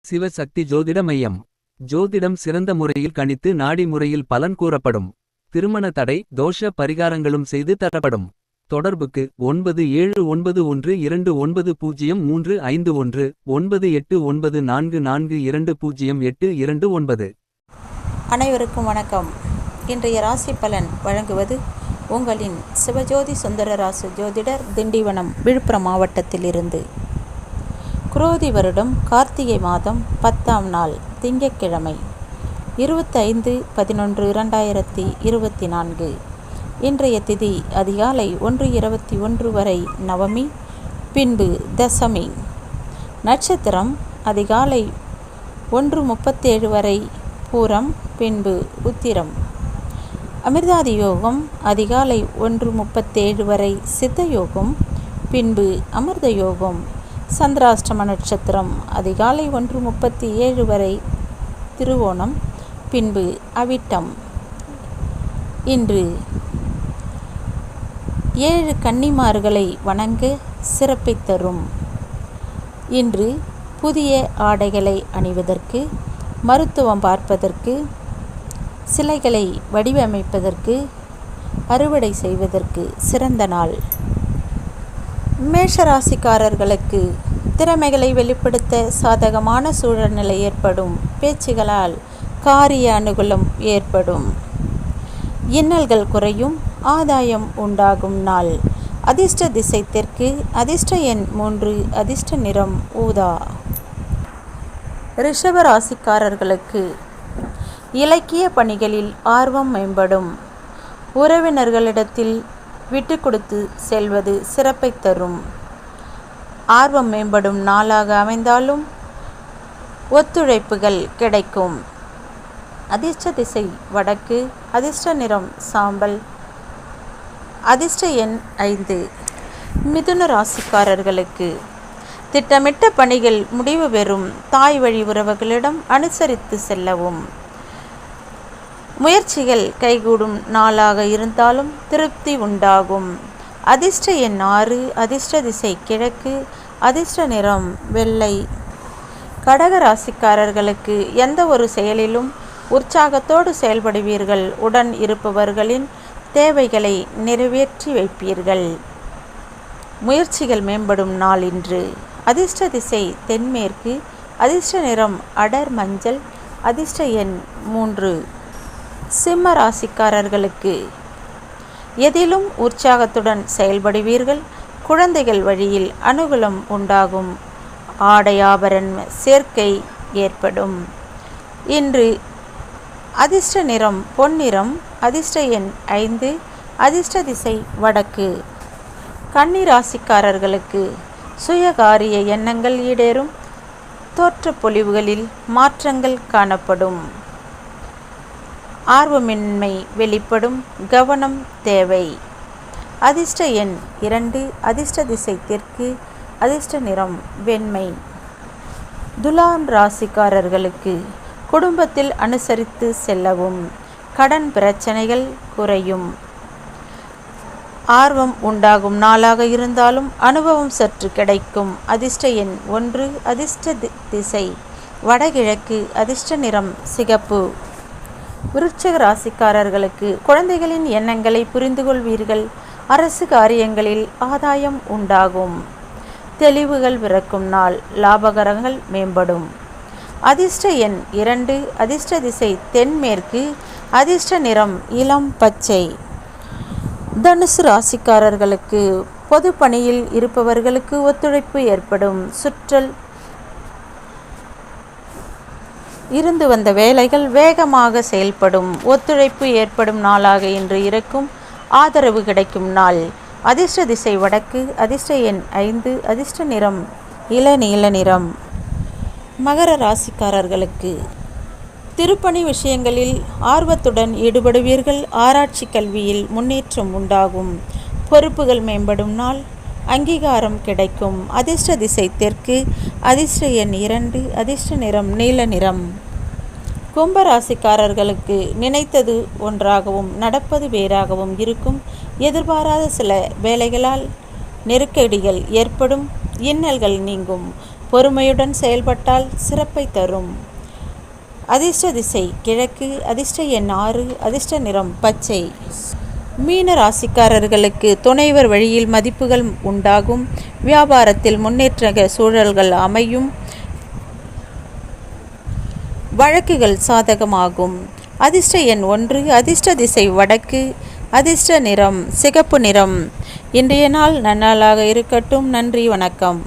சிவசக்தி ஜோதிட மையம். ஜோதிடம் சிறந்த முறையில் கணித்து நாடி முறையில் பலன் கூறப்படும். திருமண தடை தோஷ பரிகாரங்களும் செய்து தரப்படும். தொடர்புக்கு 9712290351 9894420829. அனைவருக்கும் வணக்கம். இன்றைய ராசி பலன் வழங்குவது உங்களின் சிவஜோதி சுந்தரராசு ஜோதிடர், திண்டிவனம், விழுப்புரம் மாவட்டத்திலிருந்து. குரோதி வருடம் கார்த்திகை மாதம் 10ஆம் நாள் திங்கட்கிழமை 25/11/2024. இன்றைய திதி அதிகாலை 1:21 வரை நவமி, பின்பு தசமி. நட்சத்திரம் அதிகாலை 1:37 வரை பூரம், பின்பு உத்திரம். அமிர்தாதி யோகம் அதிகாலை 1:37 வரை சித்த யோகம், பின்பு அமிர்த யோகம். சந்திராஷ்டம நட்சத்திரம் அதிகாலை 1:37 வரை திருவோணம், பின்பு அவிட்டம். இன்று 7 கன்னிமார்களை வணங்க சிறப்பை தரும். இன்று புதிய ஆடைகளை அணிவதற்கு, மருத்துவம் பார்ப்பதற்கு, சிலைகளை வடிவமைப்பதற்கு, அறுவடை செய்வதற்கு சிறந்த நாள். மேஷராசிக்காரர்களுக்கு திறமைகளை வெளிப்படுத்த சாதகமான சூழ்நிலை ஏற்படும். பேச்சுகளால் காரிய அனுகூலம் ஏற்படும். இன்னல்கள் குறையும். ஆதாயம் உண்டாகும் நாள். அதிர்ஷ்ட திசை தெற்கு. அதிர்ஷ்ட எண் 3. அதிர்ஷ்ட நிறம் ஊதா. ரிஷபராசிக்காரர்களுக்கு இலக்கிய பணிகளில் ஆர்வம் மேம்படும். உறவினர்களிடத்தில் விட்டு கொடுத்து செல்வது சிறப்பை தரும். ஆர்வம் மேம்படும் நாளாக அமைந்தாலும் ஒத்துழைப்புகள் கிடைக்கும். அதிர்ஷ்ட திசை வடக்கு. அதிர்ஷ்ட நிறம் சாம்பல். அதிர்ஷ்ட எண் 5. மிதுன ராசிக்காரர்களுக்கு திட்டமிட்ட பணிகள் முடிவு பெறும். தாய் வழி உறவுகளிடம் அனுசரித்து செல்லவும். முயற்சிகள் கைகூடும் நாளாக இருந்தாலும் திருப்தி உண்டாகும். அதிர்ஷ்ட எண் 6. அதிர்ஷ்ட திசை கிழக்கு. அதிர்ஷ்ட நிறம் வெள்ளை. கடக ராசிக்காரர்களுக்கு எந்த ஒரு செயலிலும் உற்சாகத்தோடு செயல்படுவீர்கள். உடன் இருப்பவர்களின் தேவைகளை நிறைவேற்றி வைப்பீர்கள். முயற்சிகள் மேம்படும் நாள் இன்று. அதிர்ஷ்ட திசை தென்மேற்கு. அதிர்ஷ்ட நிறம் அடர் மஞ்சள். அதிர்ஷ்ட எண் 3. சிம்ம ராசிக்காரர்களுக்கு எதிலும் உற்சாகத்துடன் செயல்படுவீர்கள். குழந்தைகள் வழியில் அனுகூலம் உண்டாகும். ஆடை ஆபரண சேர்க்கை ஏற்படும். இன்று அதிர்ஷ்ட நிறம் பொன்னிறம். அதிர்ஷ்ட எண் 5. அதிர்ஷ்ட திசை வடக்கு. கன்னி ராசிக்காரர்களுக்கு சுயகாரிய எண்ணங்கள் ஈடேறும். தோற்ற பொலிவுகளில் மாற்றங்கள் காணப்படும். ஆர்வமின்மை வெளிப்படும். கவனம் தேவை. அதிர்ஷ்ட எண் 2. அதிர்ஷ்ட திசை தெற்கு. அதிர்ஷ்ட நிறம் வெண்மை. துலாம் ராசிக்காரர்களுக்கு குடும்பத்தில் அனுசரித்து செல்லவும். கடன் பிரச்சனைகள் குறையும். ஆர்வம் உண்டாகும் நாளாக இருந்தாலும் அனுபவம் சற்று கிடைக்கும். அதிர்ஷ்ட எண் 1. அதிர்ஷ்ட திசை வடகிழக்கு. அதிர்ஷ்ட நிறம் சிகப்பு. விருச்சிக ராசிக்காரர்களுக்கு குழந்தைகளின் எண்ணங்களை புரிந்து கொள்வீர்கள். அரசு காரியங்களில் ஆதாயம் உண்டாகும். தெளிவுகள் பிறக்கும் நாள். லாபகரங்கள் மேம்படும். அதிர்ஷ்ட எண் 2. அதிர்ஷ்ட திசை தென்மேற்கு. அதிர்ஷ்ட நிறம் இளம் பச்சை. தனுசு ராசிக்காரர்களுக்கு பொது பணியில் இருப்பவர்களுக்கு ஒத்துழைப்பு ஏற்படும். சுற்றல் இருந்து வந்த வேலைகள் வேகமாக செயல்படும். ஒத்துழைப்பு ஏற்படும் நாளாக இன்று இருக்கும். ஆதரவு கிடைக்கும் நாள். அதிர்ஷ்ட திசை வடக்கு. அதிர்ஷ்ட எண் 5. அதிர்ஷ்ட நிறம் இளநீல நிறம். மகர ராசிக்காரர்களுக்கு திருப்பணி விஷயங்களில் ஆர்வத்துடன் ஈடுபடுவீர்கள். ஆராய்ச்சி கல்வியில் முன்னேற்றம் உண்டாகும். பொறுப்புகள் மேம்படும் நாள். அங்கீகாரம் கிடைக்கும். அதிர்ஷ்ட திசை தெற்கு. அதிர்ஷ்ட எண் 2. அதிர்ஷ்ட நிறம் நீல நிறம். கும்பராசிக்காரர்களுக்கு நினைத்தது ஒன்றாகவும் நடப்பது வேறாகவும் இருக்கும். எதிர்பாராத சில வேலைகளால் நெருக்கடிகள் ஏற்படும். இன்னல்கள் நீங்கும். பொறுமையுடன் செயல்பட்டால் சிறப்பை தரும். அதிர்ஷ்ட திசை கிழக்கு. அதிர்ஷ்ட எண் 6. அதிர்ஷ்ட நிறம் பச்சை. மீன ராசிக்காரர்களுக்கு துணைவர் வழியில் மதிப்புகள் உண்டாகும். வியாபாரத்தில் முன்னேற்ற சூழல்கள் அமையும். வழக்குகள் சாதகமாகும். அதிர்ஷ்ட எண் 1. அதிர்ஷ்ட திசை வடக்கு. அதிர்ஷ்ட நிறம் சிகப்பு நிறம். இன்றைய நாள் நன்னாளாக இருக்கட்டும். நன்றி, வணக்கம்.